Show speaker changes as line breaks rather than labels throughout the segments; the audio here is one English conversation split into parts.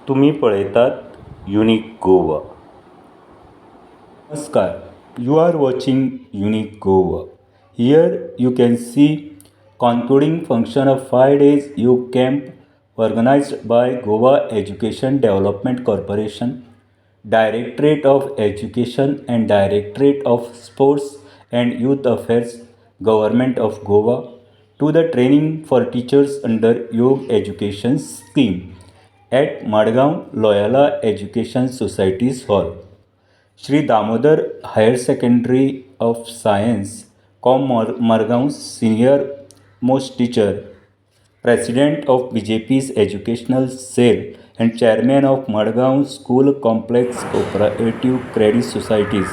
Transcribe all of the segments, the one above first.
तुम्ही पळयतात युनिक गोवा. नमस्कार, you are watching Unique Goa. Here you can see concluding function of 5 days youth camp organized by Goa Education Development Corporation, Directorate of Education and Directorate of Sports and Youth Affairs, Government of Goa, to the training for teachers under Yoga Education Scheme at Madgaon Loyola Education Society's Hall. Shri Damodar Higher Secondary of Science, Margaon Senior Most Teacher, President of BJP'S Educational Cell and Chairman of Madgaon School Complex Cooperative Credit Societies.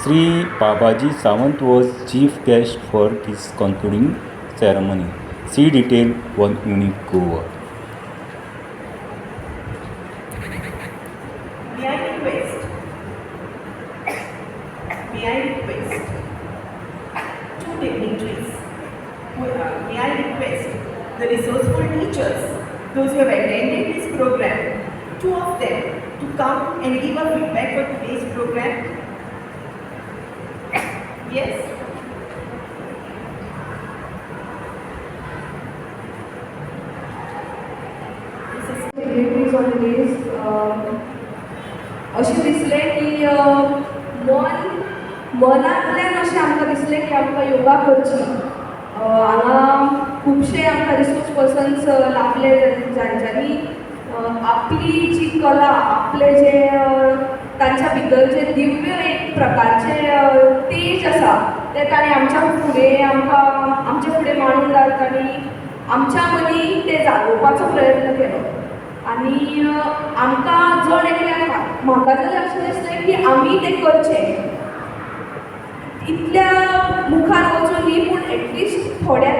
Shri Babaji Sawant was chief guest for this concluding ceremony. See detail on Unique Goa.
May I request two dignitaries, may I request the resourceful teachers, those who have attended this program, two of them to come and give a feedback for today's program. Yes?
BJP'S holidays अशें दिसलें की मनांतल्यान अशें आमकां दिसलें की आमकां योगा करची. हांगा खुबशे आमकां रिसोर्स पर्सन्स लाभले जांच्यांनी आपली जी कला, आपले जे तांच्या भितर जे दिव्य एक प्रकारचे तेज आसा ते ताणें आमच्या फुडें आमचे फुडें मांडून घालता आनी आमच्या मदीं ते जागोवपाचो प्रयत्न केलो. आनी आमकां जण एकल्याक म्हाका जाल्यार अशें दिसलें की आमी तें करचें. इतल्या मुखार वचून न्ही पूण एटलिस्ट थोडे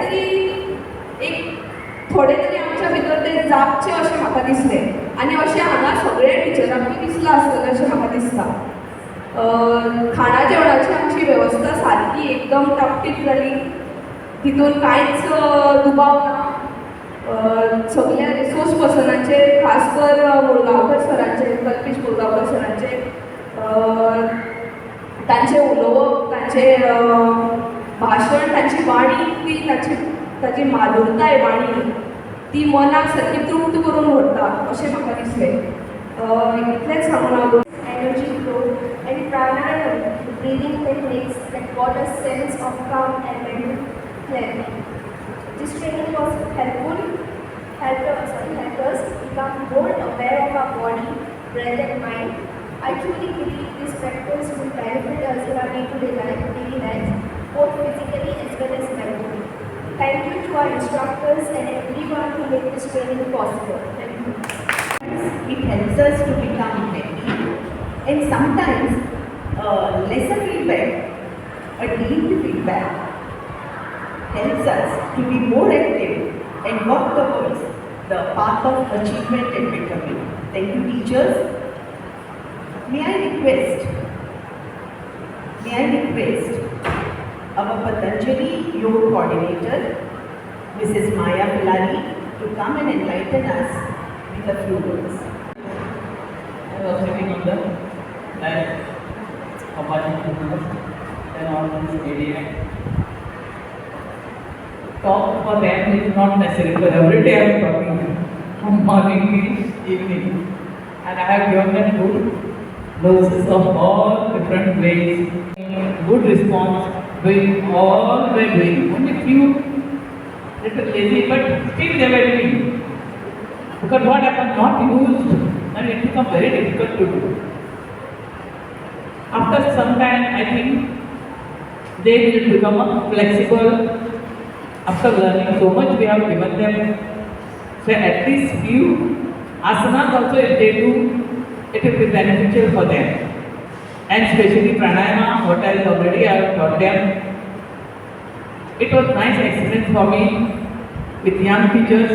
तरी आमच्या भितर तें जावचें अशें म्हाका दिसलें. आनी अशें हांगा सगळे टिचरांकूय दिसलां आसतलें अशें म्हाका दिसता. खाणा जेवणाची आमची वेवस्था सारकी एकदम टापटीप जाली. तितून कांयच दुबाव ना. सगळ्या रिसोर्स पर्सनांचेर, खास कर मुळगांवकर सरांचेर, कल्पेश मुळगांवकर सरांचेर तांचें उलोवप, तांचें भाशण, तांची वाणी, ताची माधुरताय वाणी ती मनाक सारकी तृप्त करून व्हरता अशें म्हाका दिसलें. इतलेंच सांगून हांव
energy flow and pranayam, breathing techniques that brought a sense of calm and mental clarity. This training was helped us become more aware of our body, breath and mind. I truly believe this practice will benefit us in our daily life, both physically as well as mentally. Thank you to our instructors and everyone who made this training possible. Thank you.
It helps us to become happy, and sometimes lesser feedback, a deemed feedback, helps us to be more active and walk towards the path of achievement and becoming. Thank you, teachers. May I request our Patanjali Yoga coordinator, Mrs. Maya Pilari, to come and enlighten us with a few words.
I was sitting on the line of Babaji and all this area. Talk for them is not necessary, because every day I am talking from morning to evening, and I have given them good doses of all different ways, good response, doing all they were doing. Only few little lazy, but still they were doing. Because what happened, not used, and it becomes very difficult to do. After some time, I think they will become flexible. After learning so much, we have given them, so at least few asanas also, if they do, it will be beneficial for them. And especially pranayama, what I already have taught them. It was nice experience for me with young teachers,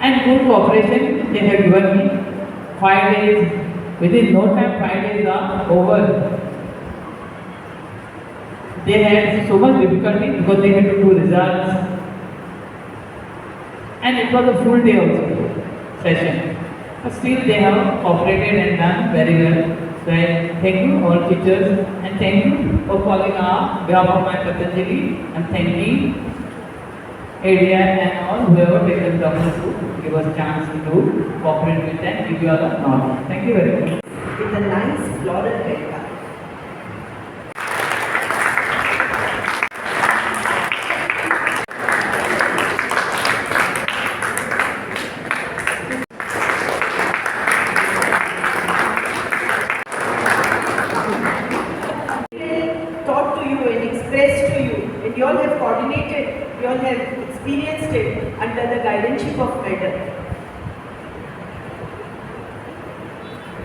and good cooperation they have given me. 5 days, within no time 5 days are over. They had so much difficulty because they had to do results, and it was a full day also. session. But still they have cooperated and done very well. So thank you all teachers and thank you for calling our behalf of my Patanjali and thanking area and all whoever taken the trouble to give us chance to cooperate with and give you all the knowledge. Thank you very much.
With a nice floral haircut. Taught to you and expressed to you, and you all have coordinated, you all have experienced it under the guardianship of Madam.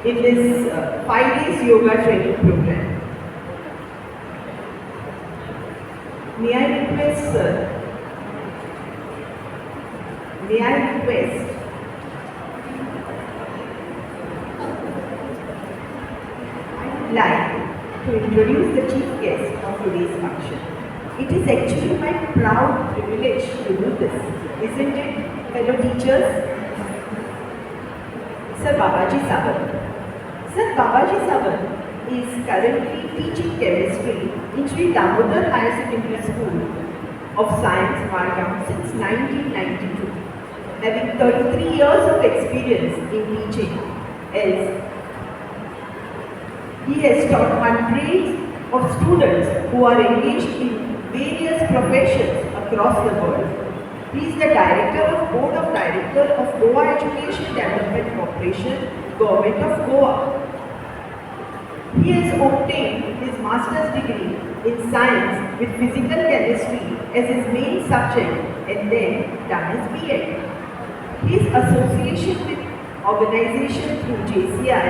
In this 5 days yoga training program. May I request, sir, may I request like to introduce the chief guest of today's function. It is actually my proud privilege to do this, isn't it, fellow teachers? Sir Babaji Sawant. Sir Babaji Sawant is currently teaching chemistry in Sri Damodar Higher Secondary School of Science, Margam since 1992, having 33 years of experience in teaching. Else, he has taught hundreds of students who are engaged in various professions across the world. He is the Director of Board of Directors of Goa Education Development Corporation, Government of Goa. He has obtained his master's degree in science with physical chemistry as his main subject and then done his B.Ed. His association with organization through JCI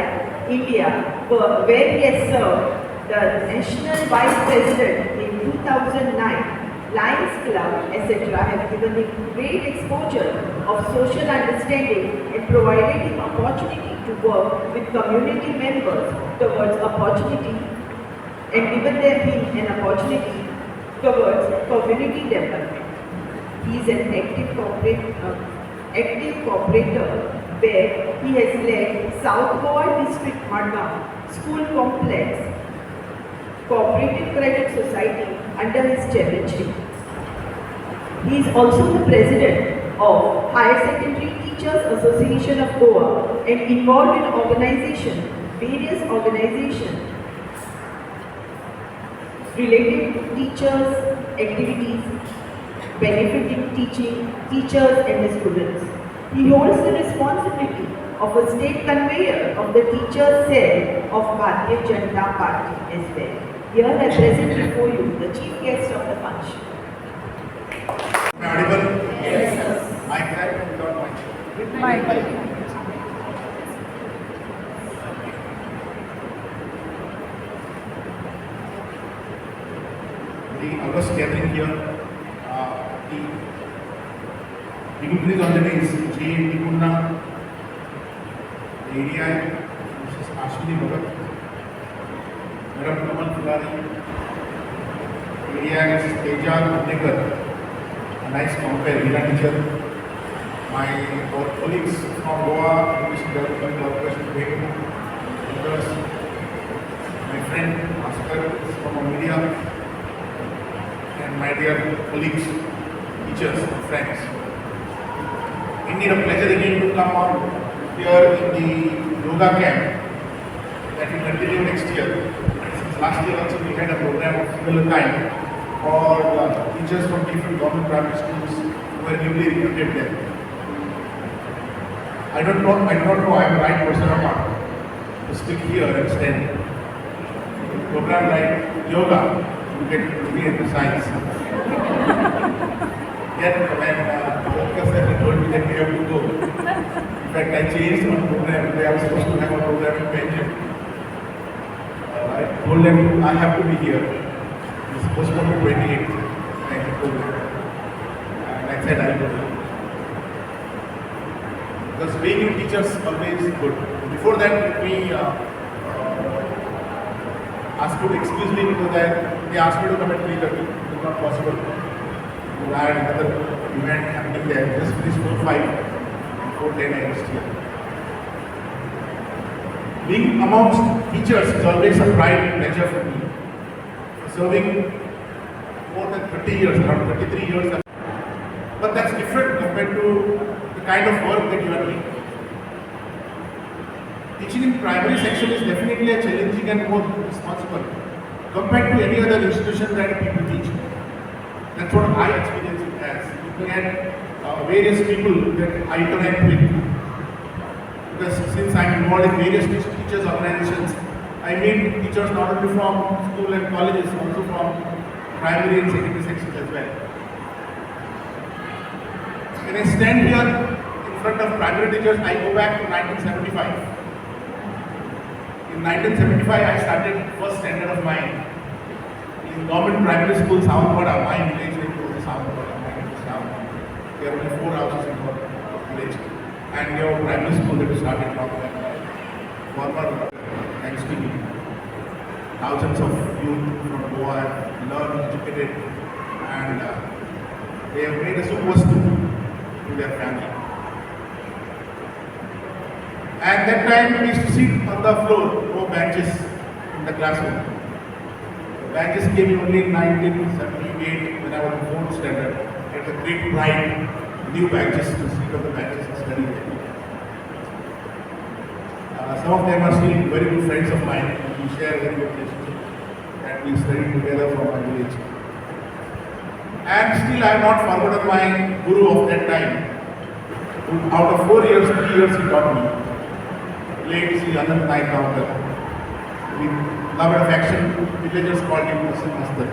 India, where he has served the National Vice President in 2009, Lions Club, etc. have given him great exposure of social understanding and provided him opportunity to work with community members towards opportunity and given them an opportunity towards community development. He is an active cooperator where he has led South Goa District Margam School Complex Cooperative Credit Society under his chairmanship. He is also the president of Higher Secondary Teachers Association of Goa and involved in various organizations related to teachers' activities, benefiting teachers and the students. He holds the responsibility of a state conveyor of the teachers' cell of Bharatiya Janata Party as well. Here I present before you the chief guest of the function.
Am I audible? Yes, sir. Mic right without mic?
With mic.
The august gathering here, the dignitaries on the day is J. Tikunna, the ADI, Mrs. Ashwini Bhagat, Madam Kamal Fulari, ADI Mrs. Teja Andekar, a nice compare, Hira teacher, our colleagues from Goa Education Development Corporation, others, my friend Oscar from media, and my dear colleagues, teachers, and friends. Indeed, a pleasure again to come on here in the yoga camp that will continue next year. Since last year also we had a program of similar kind for teachers from different government primary schools who were newly recruited there. I do not know I am the right person or not to speak here and stand. A program like yoga, you get to be into science. Yet when focus and told me that we have to go. In fact, I changed one program. I was supposed to have a program in Belgium. I told them I have to be here. It's supposed to be 28th. I have to go. And I said I will go. Because being in teachers always good. Before that, let me ask you to excuse me because they asked me to come at 3:30. It was not possible. I had another event happening there. Just finished 4:05. before 10 I reached here. Being amongst teachers is always a pride and pleasure for me. Serving more than 30 years, around 33 years. But that's different compared to the kind of work that you are doing. Teaching in primary section is definitely a challenging and more responsible compared to any other institution that people teach. That's what I experience it as. Looking at various people that I interact with. Because since I'm involved in various teachers' organizations, I meet teachers not only from school and colleges, also from primary and secondary sections as well. When I stand here in front of primary teachers, I go back to 1975. In 1975, I started first standard of mine in government primary school, Sawant. My village is Sawant. There are only 4 houses in our village. And we have a primary school that we started from former, thanks to me. Thousands of youth from Goa have learned, educated, and they have made a super to their family. At that time, we used to sit on the floor, no benches in the classroom. The benches came only in 1978 when I was in 4th standard. It was a great pride, new benches to sit on the benches and study there. Some of them are still very good friends of mine. We share very good relationship and we studied together from my village. And still I have not forgotten my guru of that time. Who, out of 4 years, 3 years he taught me. Late Sri Anand Naik Gavankar. With love and affection, villagers called him Muslim Master.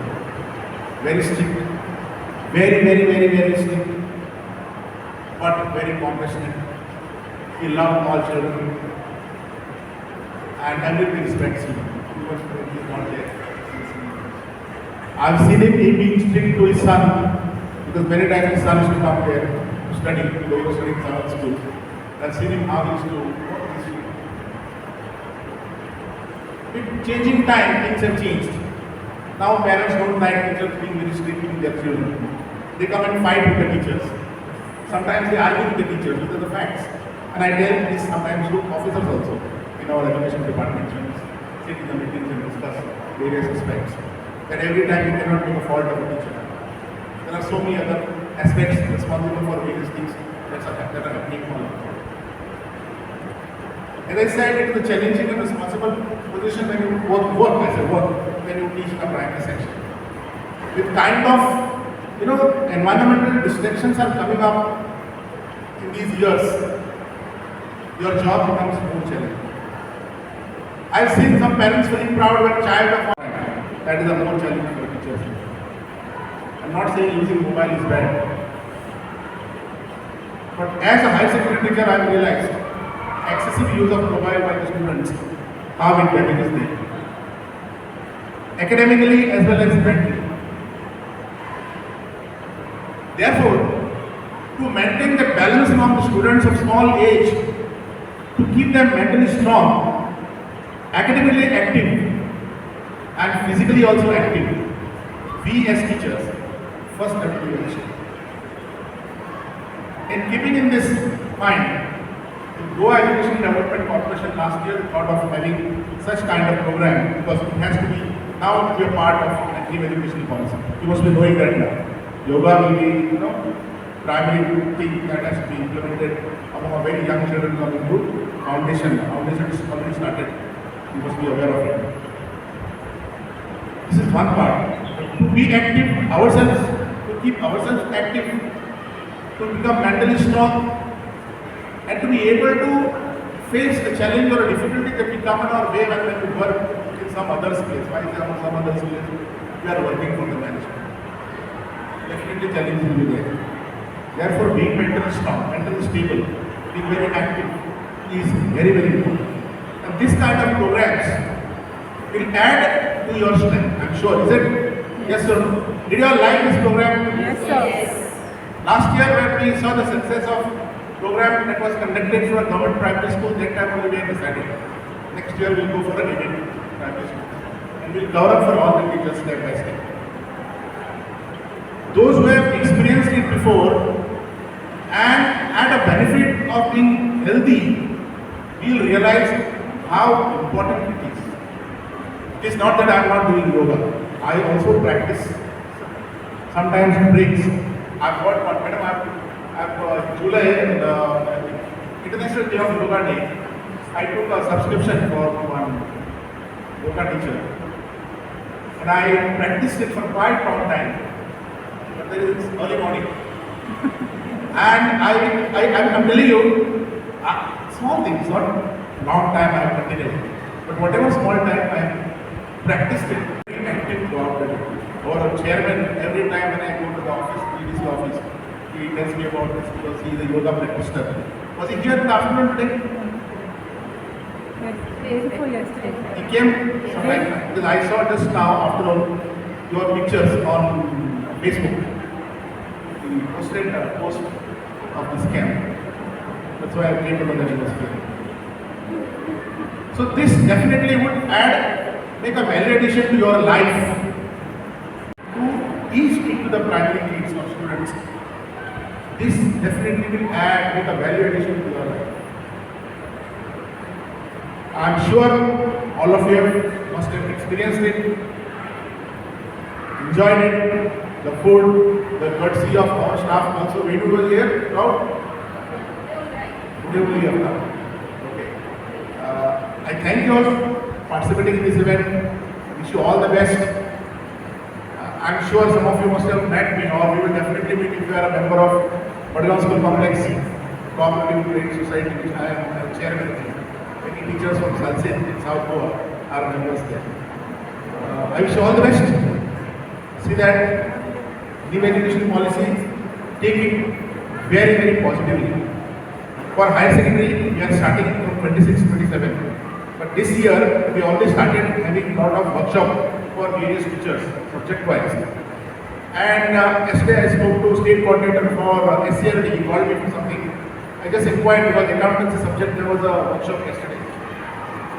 Very strict. Very strict. But very compassionate. He loved all children. And everybody respects him. Even when he is not there. I've seen him being strict to his son. Because many times his son used to come here to study. He was studying Sawant school. I've seen him how he used to work. With changing time, things have changed. Now parents don't like teachers being very strict with their children. They come and fight with the teachers. Sometimes they argue with the teachers. These are the facts. And I tell this sometimes to officers also in our education department. Sit in the meetings and discuss various aspects. That every time you cannot make a fault of a teacher. There are so many other aspects responsible for various things that are happening all around. As I said, it is a challenging and responsible position when you work as a work, when you teach a primary section. With kind of, environmental distractions are coming up in these years, your job becomes more challenging. I've seen some parents feeling proud when a child of mine, that is a more challenging for teachers. I'm not saying using mobile is bad. But as a higher secondary teacher, I've realized excessive use of mobile by the students, how it damages them. Academically as well as mentally. Therefore, to maintain the balance among the students of small age, to keep them mentally strong, academically active, and physically also active, we as teachers first have to be action. In keeping in this mind, Goa Education Development Corporation last year thought of having such kind of program because it has to be now to be a part of active education policy. You must be knowing that now. Yoga will be, primary thing that has to be implemented among a very young children coming to foundation. Foundation is already started. You must be aware of it. This is one part. To be active ourselves, to keep ourselves active, to become mentally strong, and to be able to face a challenge or a difficulty that will come in our way when we work in some other space. For example, some other space, we are working for the management. Definitely challenges will be there. Therefore, being mentally strong, mentally stable, being very active is very important. And this kind of programs will add to your strength, I'm sure. Is it? Yes or no? Did you all like this program?
Yes, sir.
Last year when we saw the success of program that was conducted for a government primary school, that time only we had decided. Next year we'll go for a aided primary school. And we'll cover up for all the teachers step by step. Those who have experienced it before and had a benefit of being healthy, we'll realize how important it is. It is not that I am not doing yoga. I also practice sometimes breaks. I've got one, madam, July, International Day of Yoga Day, I took a subscription for one yoga teacher. And I practiced it for quite a long time. But there is early morning. And I'm telling you, small things, not long time I have continued. But whatever small time I have practiced it, very active government or a chairman, every time when I go to the office, PDC office, he tells me about this because he is a yoga practitioner. Was he here in the afternoon today?
Day before yesterday.
He came sometime because I saw just now afternoon your pictures on Facebook. He posted a post of this camp. That's why I came to know that he was here. So this definitely would make a value addition to your life. To each into the primary needs of students. This definitely will make a value addition to your life. I am sure all of you must have experienced it, enjoyed it, the food, the courtesy of our staff also. We do well here, proud. Today only you have come. Okay. I thank you all for participating in this event. Wish you all the best. I am sure some of you must have met me, or we will definitely meet if you are a member of Badagan School Complex, Cooperative Training Society, which I am chairman of. Many teachers from Salsin in South Goa are members there. I wish you all the best. See that new education policy, take it very, very positively. For higher secondary, we are starting from 26-27. But this year, we already started having a lot of workshop for various teachers, subject-wise. And yesterday I spoke to state coordinator for SCRD, he called me for something. I just inquired because accountancy subject, there was a workshop yesterday.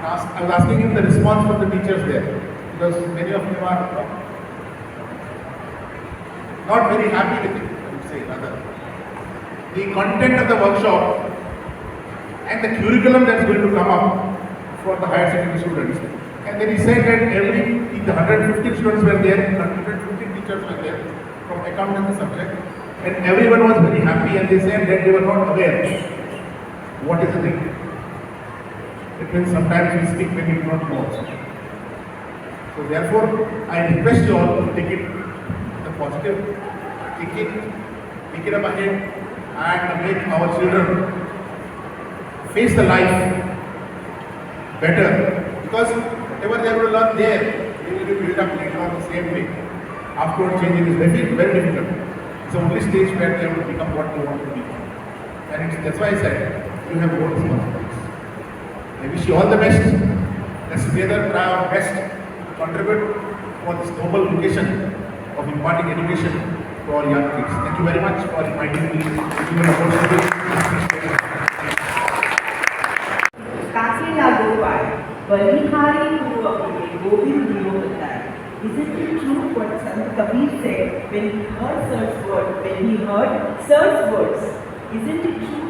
I was asking him the response from the teachers there, because many of them are not very happy with it, I would say rather. The content of the workshop and the curriculum that's going to come up for the higher secondary students. And then he said that the 115 students were there, 115 teachers were there from accountancy subject, and everyone was very happy, and they said that they were not aware what is the thing. It means sometimes we speak when we do not know. So therefore, I request you all to take it the positive, take it up ahead, and make our children face the life better. Because whatever they are going to learn there, they will be built up later on the same way. Afterward changing is very, very difficult. It's the only stage where they will become what they want to become. And that's why I said, you have more responsibilities. I wish you all the best. Let's together try our best to contribute for this noble vocation of imparting education to our young kids. Thank you very much for inviting me to give an opportunity.
Isn't it true what Sant Kabir said when he heard Sir's words? Isn't it true?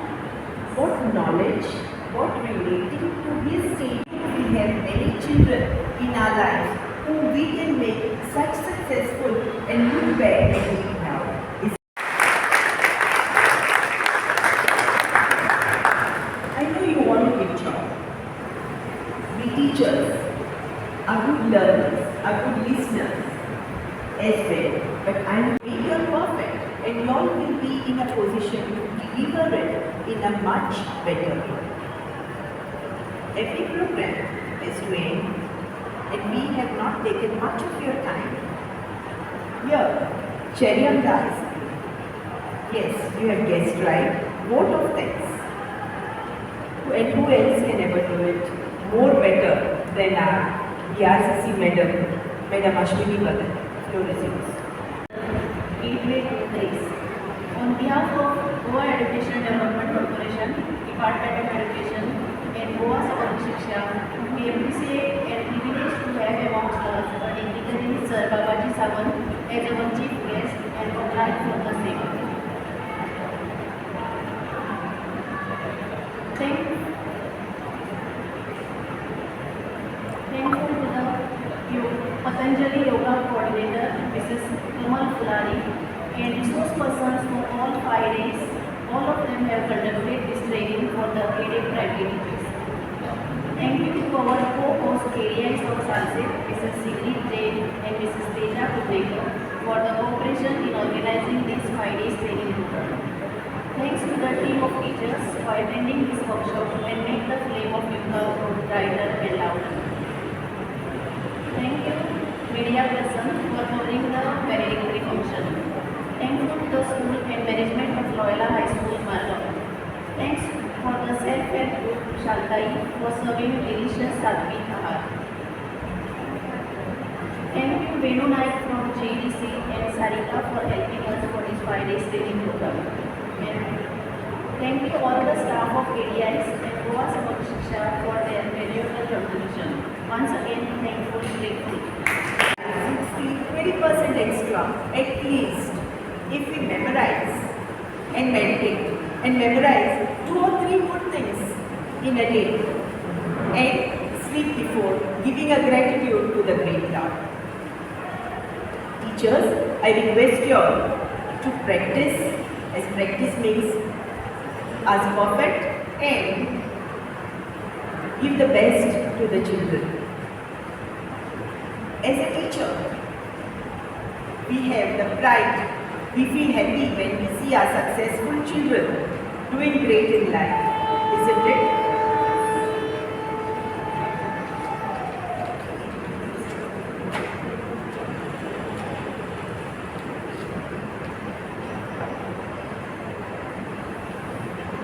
What knowledge, what relating to his statement, we have many children in our lives whom we can make such successful and look back as we now. I know you want a good job. We teachers are good learners, are good listeners as well. But I am sure you are perfect and you all will be in a position to deliver it in a much better way. Every program is to end and we have not taken much of your time. Here, cherry on the ice cream. Yes, you have guessed right. Vote of thanks. And who else can ever do it more better than our DRCC Madam Ashwini Badan. Floor is yours.
On behalf of Goa Education Development Corporation, Department of Education, and Goa Savan Shiksha, we appreciate and privilege to have amongst us a dignitary Sir Babaji Sawant as our chief guest and oblige for the same. Thankful to the Patanjali Yoga Coordinator, Mrs. Kamal Fulari, and resource persons for all 5 days. All of them have conducted this training for the aided primary teachers. Thank you to our co-host KDIs of Sunset, Mrs. Sigrid Jain and Mrs. Teja Kudekar for the cooperation in organizing this 5 days training program. Thanks to the team of teachers for attending this workshop and make the flame of yoga grow brighter and louder. Thank you, media person, for covering the valedictory function. Thankful to the school and management of Loyola High School, Margam. Thanks for the self-help group Shantai for serving delicious Sattvic Ahar. Thank you, Venu Naik from JDC and Sarika for helping us for this 5 days training program. And thank you all the staff of KDIs and Goa Samak Shiksha for their valuable contribution. Once again, thankful, grateful.
20% extra, at least, if we memorize and meditate and memorize 2 or 3 more things in a day and sleep before, giving a gratitude to the great Lord. Teachers, I request you all to practice, as practice makes us perfect, and give the best to the children. As a teacher, we have the pride. We feel happy when we see our successful children doing great in life, isn't it?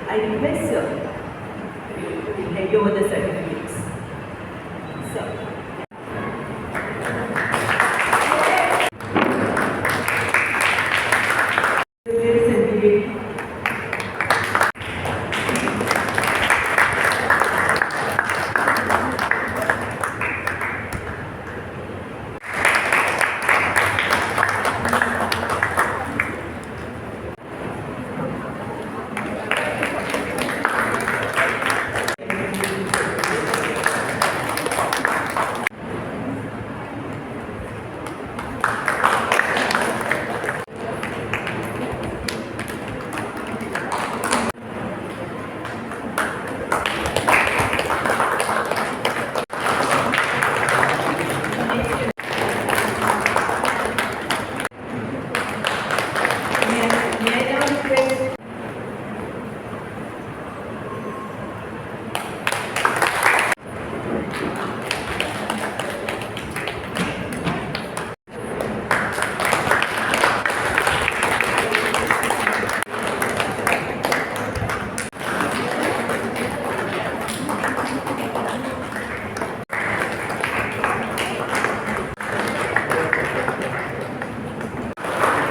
I request sir to hand over the certificates. Sir.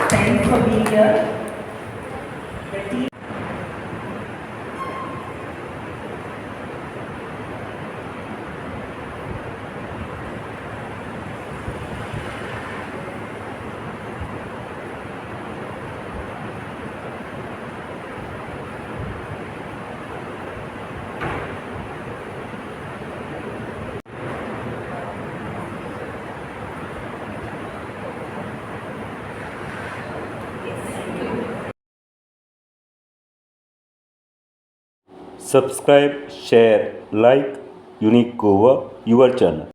Thanks for being here. The team.
Subscribe, share, like Unique Goa, your channel.